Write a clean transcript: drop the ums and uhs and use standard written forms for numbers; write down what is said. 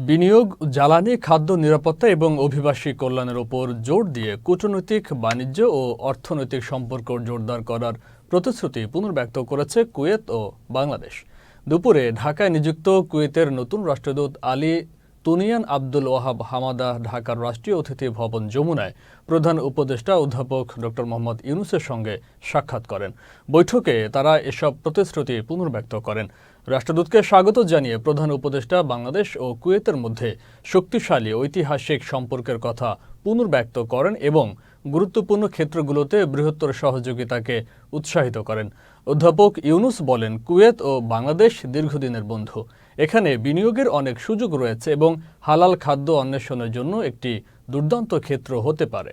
বিনিয়োগ, জ্বালানি, খাদ্য নিরাপত্তা এবং অভিবাসী কল্যাণের ওপর জোর দিয়ে কূটনৈতিক, বাণিজ্য ও অর্থনৈতিক সম্পর্ক জোরদার করার প্রতিশ্রুতি পুনর্ব্যক্ত করেছে কুয়েত ও বাংলাদেশ। দুপুরে ঢাকায় নিযুক্ত কুয়েতের নতুন রাষ্ট্রদূত আলী তুনিয়ান আব্দুল ওয়াহাব হামাদা ঢাকার রাষ্ট্রীয় অতিথি ভবন যমুনায় প্রধান উপদেষ্টা অধ্যাপক ডক্টর মোহাম্মদ ইউনূসের সঙ্গে সাক্ষাৎ করেন। বৈঠকে তারা এসব প্রতিশ্রুতি পুনর্ব্যক্ত করেন। রাষ্ট্রদূতকে স্বাগত জানিয়ে প্রধান উপদেষ্টা বাংলাদেশ ও কুয়েতের মধ্যে শক্তিশালী ঐতিহাসিক সম্পর্কের কথা পুনর্ব্যক্ত করেন এবং গুরুত্বপূর্ণ ক্ষেত্রগুলোতে বৃহত্তর সহযোগিতাকে উৎসাহিত করেন। অধ্যাপক ইউনূস বলেন, কুয়েত ও বাংলাদেশ দীর্ঘদিনের বন্ধু। এখানে বিনিয়োগের অনেক সুযোগ রয়েছে এবং হালাল খাদ্য অন্বেষণের জন্য একটি দুর্দান্ত ক্ষেত্র হতে পারে।